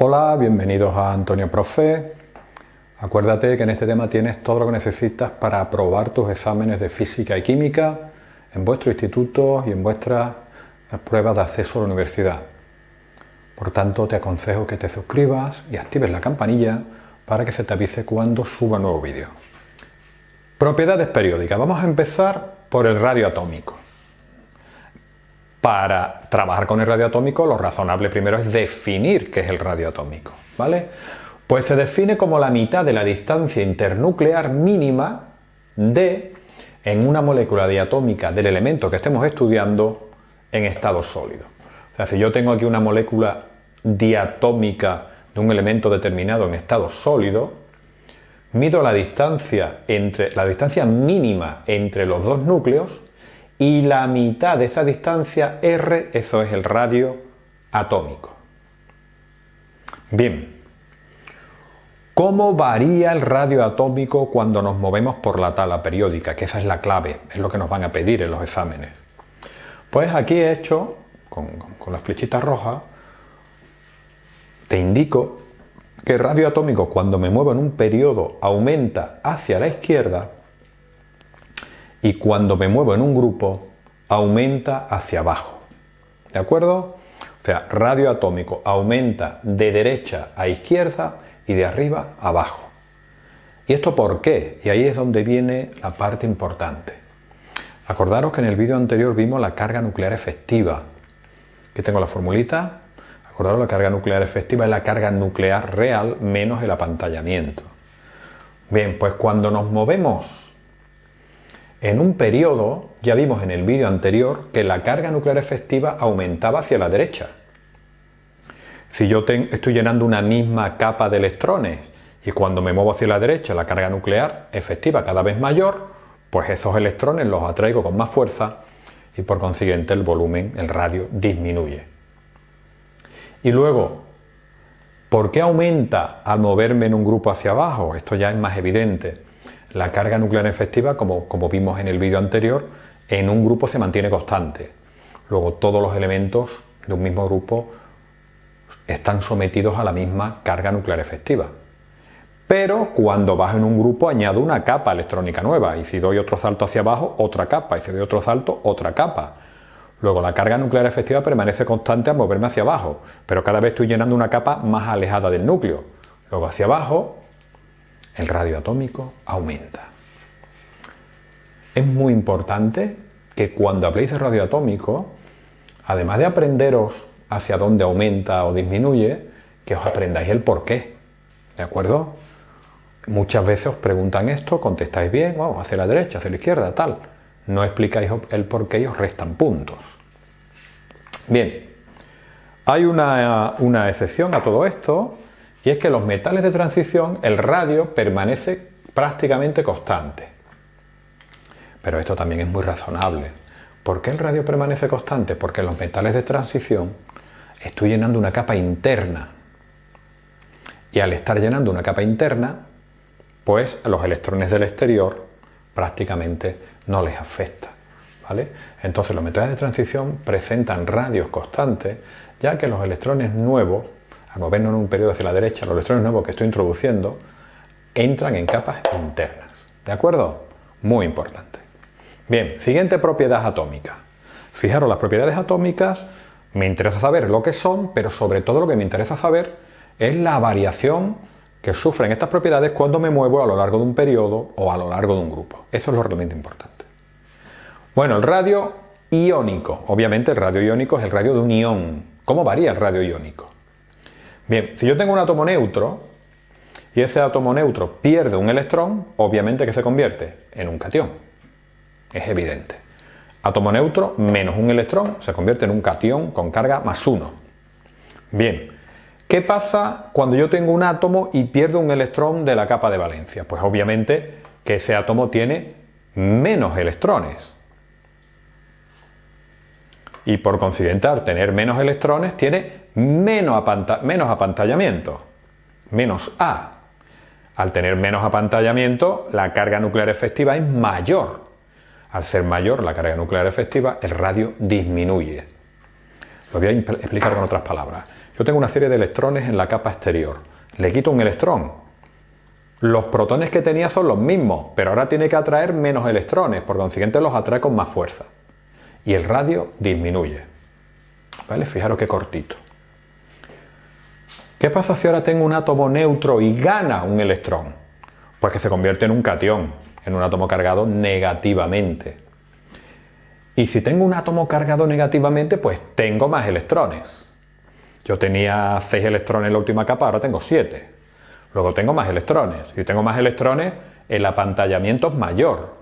Hola, bienvenidos a Antonio Profe. Acuérdate que en este tema tienes todo lo que necesitas para aprobar tus exámenes de física y química en vuestro instituto y en vuestras pruebas de acceso a la universidad. Por tanto, te aconsejo que te suscribas y actives la campanilla para que se te avise cuando suba nuevo vídeo. Propiedades periódicas. Vamos a empezar por el radio atómico. Para trabajar con el radio atómico, lo razonable primero es definir qué es el radio atómico, ¿vale? Pues se define como la mitad de la distancia internuclear mínima en una molécula diatómica del elemento que estemos estudiando en estado sólido. O sea, si yo tengo aquí una molécula diatómica de un elemento determinado en estado sólido, mido la distancia mínima entre los dos núcleos y la mitad de esa distancia R, eso es el radio atómico. Bien, ¿cómo varía el radio atómico cuando nos movemos por la tabla periódica? Que esa es la clave, es lo que nos van a pedir en los exámenes. Pues aquí he hecho, con las flechitas rojas, te indico que el radio atómico cuando me muevo en un periodo aumenta hacia la izquierda y cuando me muevo en un grupo aumenta hacia abajo. ¿De acuerdo? O sea, radio atómico aumenta de derecha a izquierda y de arriba a abajo. ¿Y esto por qué? Y ahí es donde viene la parte importante. Acordaros que en el vídeo anterior vimos la carga nuclear efectiva. Aquí tengo la formulita. Acordaros, la carga nuclear efectiva es la carga nuclear real menos el apantallamiento. Bien, pues cuando nos movemos en un periodo, ya vimos en el vídeo anterior que la carga nuclear efectiva aumentaba hacia la derecha. Si yo estoy llenando una misma capa de electrones y cuando me muevo hacia la derecha la carga nuclear efectiva cada vez mayor, pues esos electrones los atraigo con más fuerza y por consiguiente el volumen, el radio, disminuye. Y luego, ¿por qué aumenta al moverme en un grupo hacia abajo? Esto ya es más evidente. La carga nuclear efectiva, como vimos en el vídeo anterior, en un grupo se mantiene constante. Luego todos los elementos de un mismo grupo están sometidos a la misma carga nuclear efectiva. Pero cuando bajo en un grupo añado una capa electrónica nueva y si doy otro salto hacia abajo, otra capa y si doy otro salto, otra capa. Luego la carga nuclear efectiva permanece constante al moverme hacia abajo, pero cada vez estoy llenando una capa más alejada del núcleo. Luego hacia abajo el radio atómico aumenta. Es muy importante que cuando habléis de radio atómico, además de aprenderos hacia dónde aumenta o disminuye, que os aprendáis el porqué. ¿De acuerdo? Muchas veces os preguntan esto, contestáis bien, vamos, hacia la derecha, hacia la izquierda, tal. No explicáis el porqué y os restan puntos. Bien, hay una excepción a todo esto, y es que los metales de transición, el radio permanece prácticamente constante. Pero esto también es muy razonable. ¿Por qué el radio permanece constante? Porque en los metales de transición estoy llenando una capa interna. Y al estar llenando una capa interna, pues los electrones del exterior prácticamente no les afecta, ¿vale? Entonces los metales de transición presentan radios constantes, ya que los electrones nuevos, al movernos en un periodo hacia la derecha, los electrones nuevos que estoy introduciendo entran en capas internas. ¿De acuerdo? Muy importante. Bien, siguiente propiedad atómica. Fijaros, las propiedades atómicas me interesa saber lo que son, pero sobre todo lo que me interesa saber es la variación que sufren estas propiedades cuando me muevo a lo largo de un periodo o a lo largo de un grupo. Eso es lo realmente importante. Bueno, el radio iónico. Obviamente el radio iónico es el radio de un ión. ¿Cómo varía el radio iónico? Bien, si yo tengo un átomo neutro y ese átomo neutro pierde un electrón, obviamente que se convierte en un catión. Es evidente. Átomo neutro menos un electrón se convierte en un catión con carga más 1. Bien, ¿qué pasa cuando yo tengo un átomo y pierdo un electrón de la capa de valencia? Pues obviamente que ese átomo tiene menos electrones. Y por consiguiente, al tener menos electrones, tiene menos apantallamiento, menos A. Al tener menos apantallamiento, la carga nuclear efectiva es mayor. Al ser mayor la carga nuclear efectiva, el radio disminuye. Lo voy a explicar con otras palabras. Yo tengo una serie de electrones en la capa exterior. Le quito un electrón. Los protones que tenía son los mismos, pero ahora tiene que atraer menos electrones, por consiguiente los atrae con más fuerza. Y el radio disminuye. ¿Vale? Fijaros qué cortito. ¿Qué pasa si ahora tengo un átomo neutro y gana un electrón? Pues que se convierte en un catión, en un átomo cargado negativamente. Y si tengo un átomo cargado negativamente, pues tengo más electrones. Yo tenía 6 electrones en la última capa, ahora tengo 7. Luego tengo más electrones. Si tengo más electrones, el apantallamiento es mayor.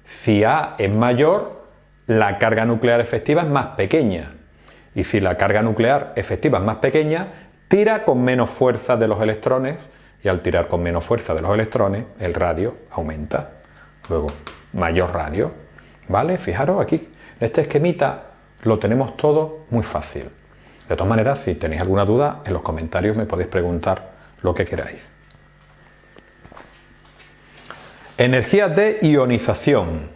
Si A es mayor, la carga nuclear efectiva es más pequeña. Y si la carga nuclear efectiva es más pequeña, tira con menos fuerza de los electrones, y al tirar con menos fuerza de los electrones, el radio aumenta. Luego, mayor radio. ¿Vale? Fijaros aquí, en este esquemita lo tenemos todo muy fácil. De todas maneras, si tenéis alguna duda, en los comentarios me podéis preguntar lo que queráis. Energías de ionización.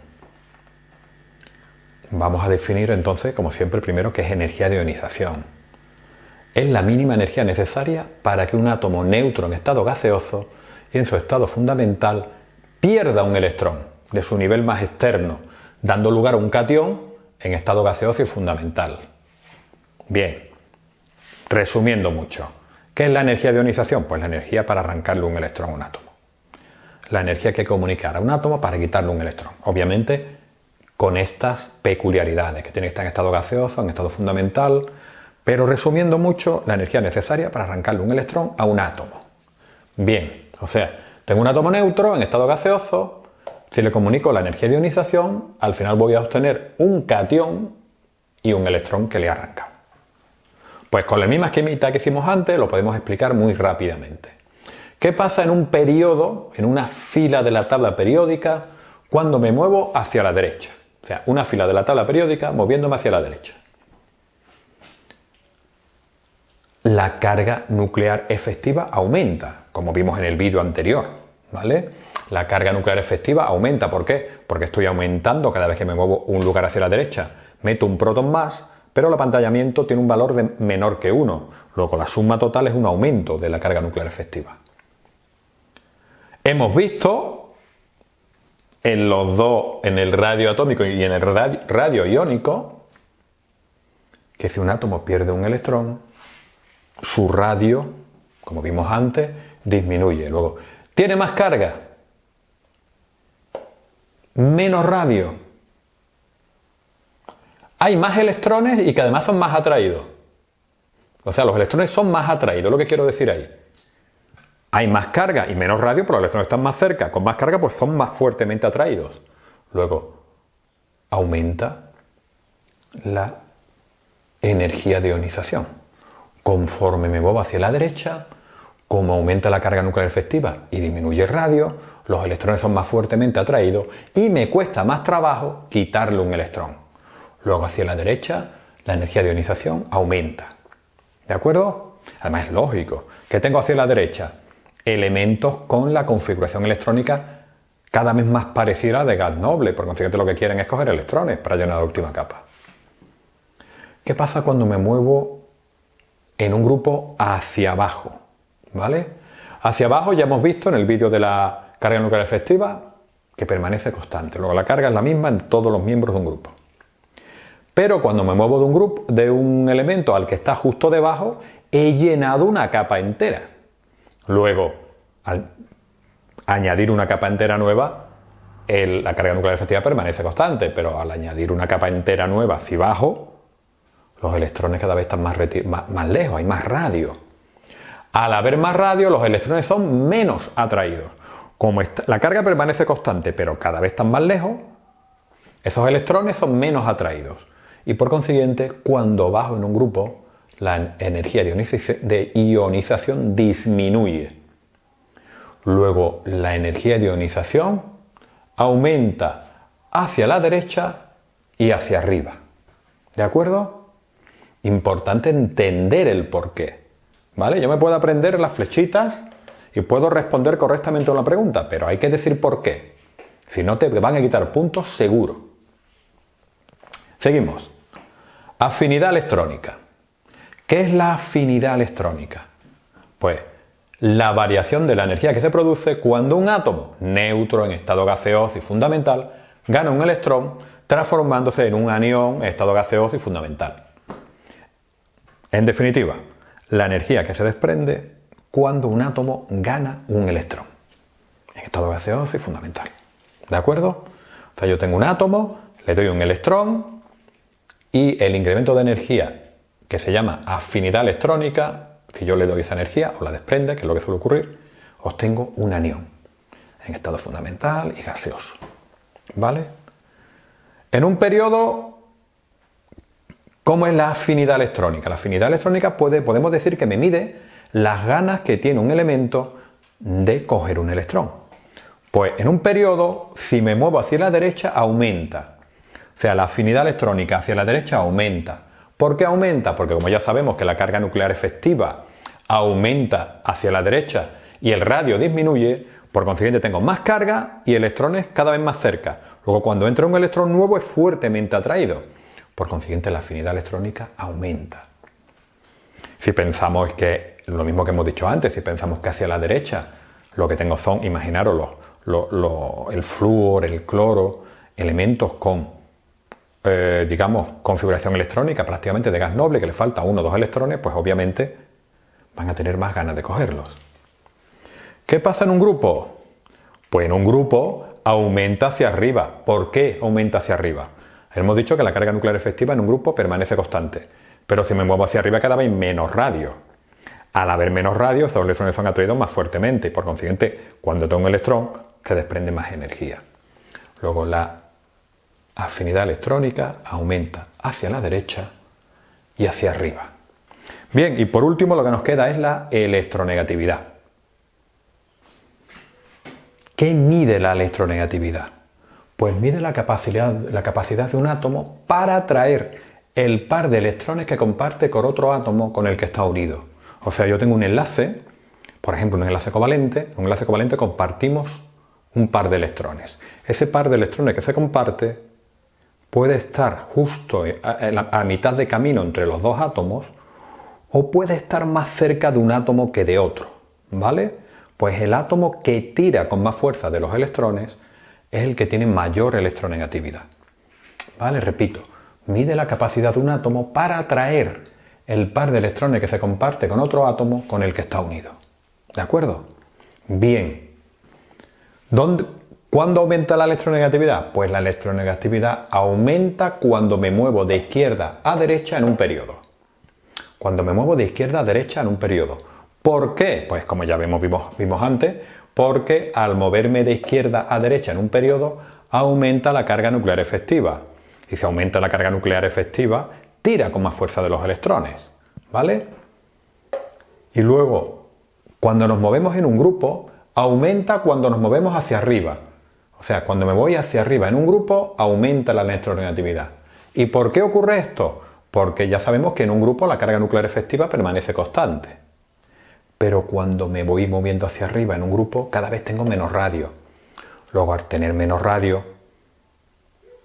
Vamos a definir entonces, como siempre, primero qué es energía de ionización. Es la mínima energía necesaria para que un átomo neutro en estado gaseoso y en su estado fundamental pierda un electrón de su nivel más externo, dando lugar a un catión en estado gaseoso y fundamental. Bien, resumiendo mucho, ¿qué es la energía de ionización? Pues la energía para arrancarle un electrón a un átomo. La energía que hay que comunicar a un átomo para quitarle un electrón. Obviamente, con estas peculiaridades, que tiene que estar en estado gaseoso, en estado fundamental, pero resumiendo mucho, la energía necesaria para arrancarle un electrón a un átomo. Bien, o sea, tengo un átomo neutro en estado gaseoso, si le comunico la energía de ionización, al final voy a obtener un catión y un electrón que le arranca. Pues con la misma esquemita que hicimos antes, lo podemos explicar muy rápidamente. ¿Qué pasa en un periodo, en una fila de la tabla periódica, cuando me muevo hacia la derecha? O sea, una fila de la tabla periódica moviéndome hacia la derecha. La carga nuclear efectiva aumenta, como vimos en el vídeo anterior, ¿vale? La carga nuclear efectiva aumenta, ¿por qué? Porque estoy aumentando cada vez que me muevo un lugar hacia la derecha. Meto un protón más, pero el apantallamiento tiene un valor de menor que 1. Luego la suma total es un aumento de la carga nuclear efectiva. Hemos visto en los dos, en el radio atómico y en el radio iónico, que si un átomo pierde un electrón, su radio, como vimos antes, disminuye. Luego, ¿tiene más carga? Menos radio. Hay más electrones y que además son más atraídos. O sea, los electrones son más atraídos, lo que quiero decir ahí. Hay más carga y menos radio, pero los electrones están más cerca. Con más carga, pues son más fuertemente atraídos. Luego, aumenta la energía de ionización. Conforme me muevo hacia la derecha, como aumenta la carga nuclear efectiva y disminuye el radio, los electrones son más fuertemente atraídos y me cuesta más trabajo quitarle un electrón. Luego hacia la derecha, la energía de ionización aumenta. ¿De acuerdo? Además es lógico. ¿Qué tengo hacia la derecha? Elementos con la configuración electrónica cada vez más parecida a de gas noble. Por consiguiente, lo que quieren es coger electrones para llenar la última capa. ¿Qué pasa cuando me muevo en un grupo hacia abajo? ¿Vale? Hacia abajo ya hemos visto en el vídeo de la carga nuclear efectiva que permanece constante. Luego la carga es la misma en todos los miembros de un grupo. Pero cuando me muevo de un elemento al que está justo debajo, he llenado una capa entera. Luego, al añadir una capa entera nueva, la carga nuclear efectiva permanece constante, pero al añadir una capa entera nueva hacia abajo, los electrones cada vez están más lejos, hay más radio. Al haber más radio, los electrones son menos atraídos. Como la carga permanece constante, pero cada vez están más lejos, esos electrones son menos atraídos. Y por consiguiente, cuando bajo en un grupo, la energía de ionización disminuye. Luego, la energía de ionización aumenta hacia la derecha y hacia arriba. ¿De acuerdo? Importante entender el porqué. ¿Vale? Yo me puedo aprender las flechitas y puedo responder correctamente a una pregunta, pero hay que decir por qué. Si no, te van a quitar puntos seguro. Seguimos. Afinidad electrónica. ¿Qué es la afinidad electrónica? Pues la variación de la energía que se produce cuando un átomo neutro en estado gaseoso y fundamental gana un electrón transformándose en un anión en estado gaseoso y fundamental. En definitiva, la energía que se desprende cuando un átomo gana un electrón en estado gaseoso y fundamental. ¿De acuerdo? O sea, yo tengo un átomo, le doy un electrón y el incremento de energía que se llama afinidad electrónica, si yo le doy esa energía o la desprende, que es lo que suele ocurrir, obtengo un anión en estado fundamental y gaseoso. ¿Vale? En un periodo, ¿cómo es la afinidad electrónica? La afinidad electrónica podemos decir que me mide las ganas que tiene un elemento de coger un electrón. Pues en un periodo, si me muevo hacia la derecha, aumenta. O sea, la afinidad electrónica hacia la derecha aumenta. ¿Por qué aumenta? Porque como ya sabemos que la carga nuclear efectiva aumenta hacia la derecha y el radio disminuye, por consiguiente tengo más carga y electrones cada vez más cerca. Luego cuando entra un electrón nuevo es fuertemente atraído. Por consiguiente la afinidad electrónica aumenta. Si pensamos que, lo mismo que hemos dicho antes, si pensamos que hacia la derecha lo que tengo son, imaginaros, el flúor, el cloro, elementos con digamos, configuración electrónica prácticamente de gas noble, que le falta 1 o 2 electrones, pues obviamente van a tener más ganas de cogerlos. ¿Qué pasa en un grupo? Pues en un grupo aumenta hacia arriba. ¿Por qué aumenta hacia arriba? Hemos dicho que la carga nuclear efectiva en un grupo permanece constante, pero si me muevo hacia arriba cada vez hay menos radio. Al haber menos radio, esos electrones son atraídos más fuertemente y por consiguiente, cuando tengo un electrón, se desprende más energía. Luego la afinidad electrónica aumenta hacia la derecha y hacia arriba. Bien, y por último lo que nos queda es la electronegatividad. ¿Qué mide la electronegatividad? Pues mide la capacidad de un átomo para atraer el par de electrones que comparte con otro átomo con el que está unido. O sea, yo tengo un enlace, por ejemplo un enlace covalente, compartimos un par de electrones. Ese par de electrones que se comparte puede estar justo a mitad de camino entre los dos átomos o puede estar más cerca de un átomo que de otro, ¿vale? Pues el átomo que tira con más fuerza de los electrones es el que tiene mayor electronegatividad, ¿vale? Repito, mide la capacidad de un átomo para atraer el par de electrones que se comparte con otro átomo con el que está unido, ¿de acuerdo? Bien, ¿cuándo aumenta la electronegatividad? Pues la electronegatividad aumenta cuando me muevo de izquierda a derecha en un periodo. Cuando me muevo de izquierda a derecha en un periodo. ¿Por qué? Pues como ya vimos antes, porque al moverme de izquierda a derecha en un periodo aumenta la carga nuclear efectiva. Y si aumenta la carga nuclear efectiva, tira con más fuerza de los electrones, ¿vale? Y luego, cuando nos movemos en un grupo, aumenta cuando nos movemos hacia arriba. O sea, cuando me voy hacia arriba en un grupo, aumenta la electronegatividad. ¿Y por qué ocurre esto? Porque ya sabemos que en un grupo la carga nuclear efectiva permanece constante. Pero cuando me voy moviendo hacia arriba en un grupo, cada vez tengo menos radio. Luego, al tener menos radio,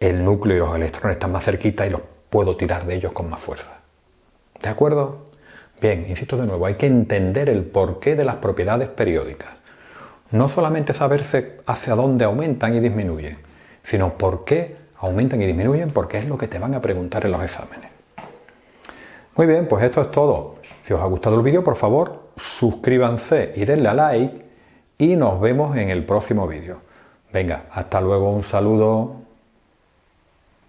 el núcleo y los electrones están más cerquita y los puedo tirar de ellos con más fuerza. ¿De acuerdo? Bien, insisto de nuevo, hay que entender el porqué de las propiedades periódicas. No solamente saberse hacia dónde aumentan y disminuyen, sino por qué aumentan y disminuyen, porque es lo que te van a preguntar en los exámenes. Muy bien, pues esto es todo. Si os ha gustado el vídeo, por favor, suscríbanse y denle a like y nos vemos en el próximo vídeo. Venga, hasta luego, un saludo.